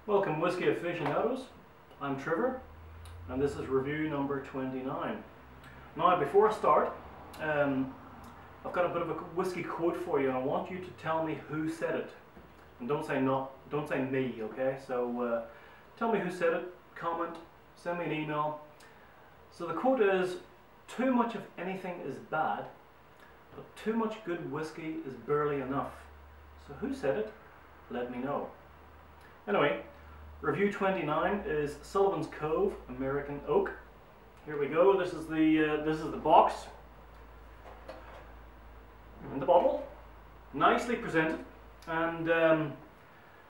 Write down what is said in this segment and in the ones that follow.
Welcome Whisky Aficionados, I'm Trevor and this is review number 29. Now before I start, I've got a bit of a whiskey quote for you and I want you to tell me who said it. And don't say me, okay? So tell me who said it, comment, send me an email. So the quote is, "Too much of anything is bad, but too much good whiskey is barely enough." So who said it? Let me know. Anyway, review 29 is Sullivans Cove American Oak. Here we go. This is the box and the bottle, nicely presented. And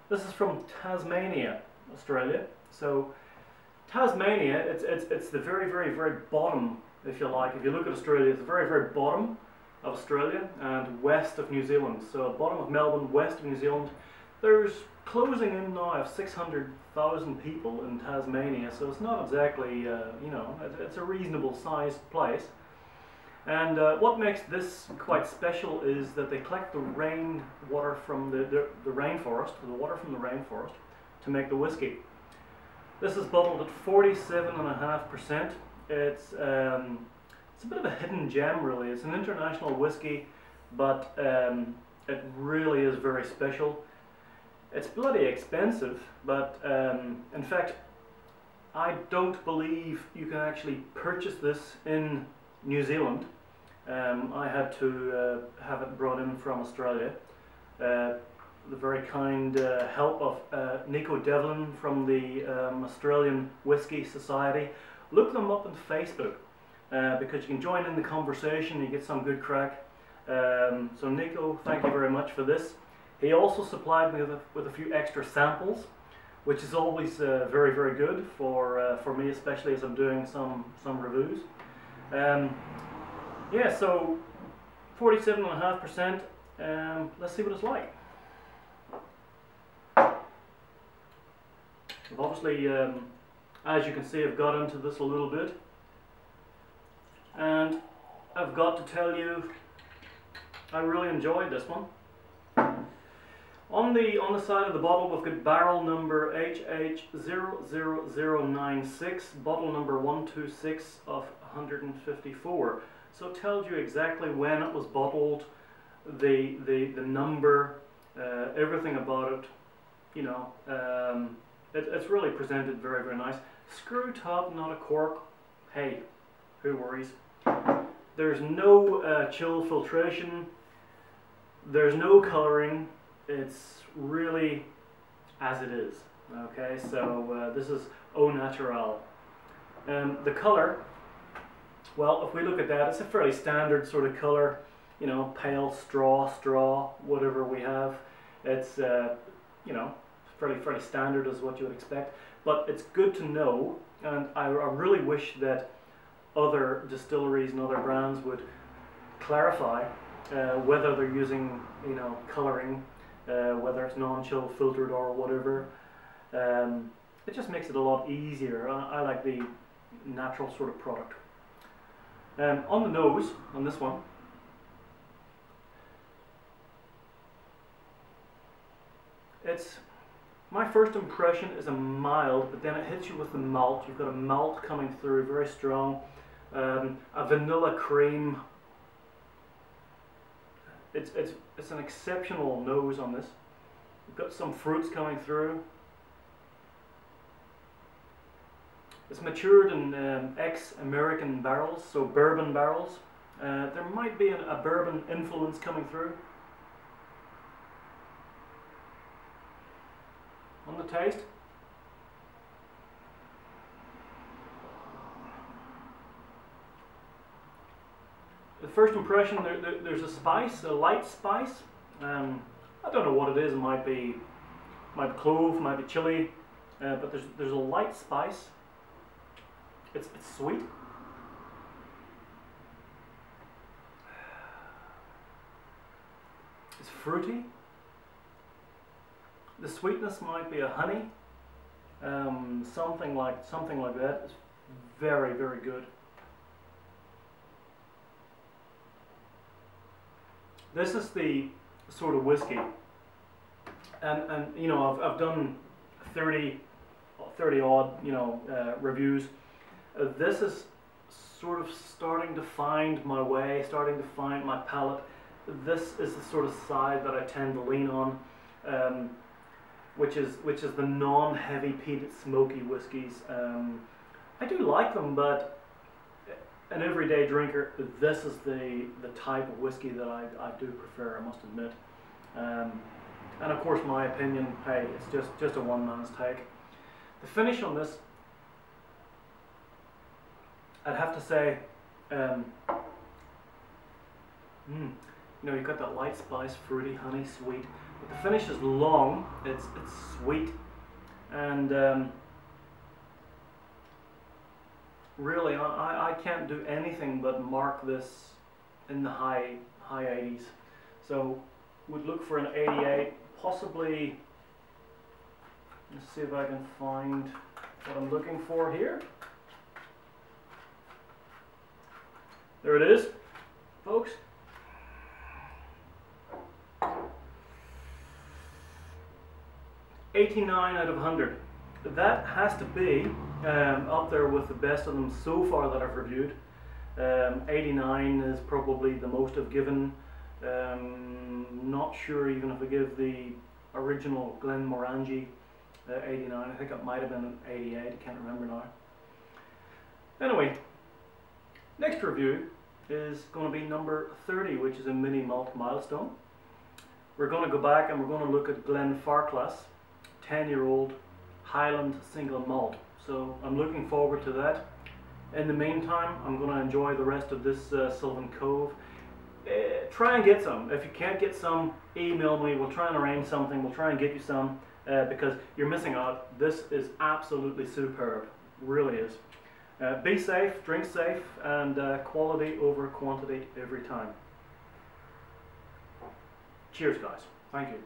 this is from Tasmania, Australia. So Tasmania, it's the very bottom, if you like. If you look at Australia, it's the very bottom of Australia and west of New Zealand. So bottom of Melbourne, west of New Zealand. There's closing in now of 600,000 people in Tasmania, so it's not exactly, you know, it's a reasonable sized place. And what makes this quite special is that they collect the rainwater from the rainforest, the water from the rainforest, to make the whiskey. This is bottled at 47.5%. It's a bit of a hidden gem, really. It's an international whiskey, but it really is very special. It's bloody expensive, but in fact, I don't believe you can actually purchase this in New Zealand. I had to have it brought in from Australia. The very kind help of Nico Devlin from the Australian Whisky Society. Look them up on Facebook because you can join in the conversation, you get some good crack. So Nico, thank you very much for this. He also supplied me with a few extra samples, which is always very good for me, especially as I'm doing some reviews. Yeah, so 47.5%. Let's see what it's like. I've obviously, as you can see, I've got into this a little bit, and I've got to tell you, I really enjoyed this one. On the side of the bottle, we've got barrel number HH00096, bottle number 126 of 154. So it tells you exactly when it was bottled, the number, everything about it. You know, it's really presented very nice. Screw top, not a cork. Hey, who worries? There's no chill filtration. There's no colouring. It's really as it is. Okay, so this is au naturel. The colour, well, if we look at that, it's a fairly standard sort of colour. You know, pale straw, whatever we have. It's you know, fairly standard as what you would expect. But it's good to know, and I really wish that other distilleries and other brands would clarify whether they're using, you know, colouring. Whether it's non-chill filtered or whatever. It just makes it a lot easier. I like the natural sort of product. On the nose, on this one, it's, my first impression is a mild, but then it hits you with the malt. You've got a malt coming through, very strong. A vanilla cream. It's an exceptional nose on this. We've got some fruits coming through. It's matured in ex-American barrels, so bourbon barrels. There might be a bourbon influence coming through. On the taste, the first impression, there's a spice, a light spice. I don't know what it is. It might be clove, might be chili, but there's a light spice. It's sweet. It's fruity. The sweetness might be a honey, something like that. It's very good. This is the sort of whiskey, and you know, I've done 30 odd, you know, reviews. This is sort of starting to find my way, starting to find my palate. This is the sort of side that I tend to lean on, which is the non-heavy peated smoky whiskies. I do like them, but an everyday drinker, this is the type of whiskey that I do prefer, I must admit. And of course, my opinion, hey, it's just a one man's take. The finish on this, I'd have to say, you know, you've got that light spice, fruity, honey, sweet. But the finish is long, it's sweet, and really, I can't do anything but mark this in the high 80s. So would look for an 88, possibly. Let's see if I can find what I'm looking for here. There it is, folks. 89 out of 100. That has to be up there with the best of them so far that I've reviewed. 89 is probably the most I've given. Not sure even if I give the original Glenmorangie 89. I think it might have been an 88. I can't remember now. Anyway, next review is going to be number 30, which is a mini malt milestone. We're going to go back and we're going to look at Glenfarclas 10-year-old Highland single malt. So I'm looking forward to that. In the meantime, I'm going to enjoy the rest of this Sullivans Cove. Try and get some. If you can't get some, email me. We'll try and arrange something. We'll try and get you some because you're missing out. This is absolutely superb. Really is. Be safe, drink safe, and quality over quantity every time. Cheers, guys. Thank you.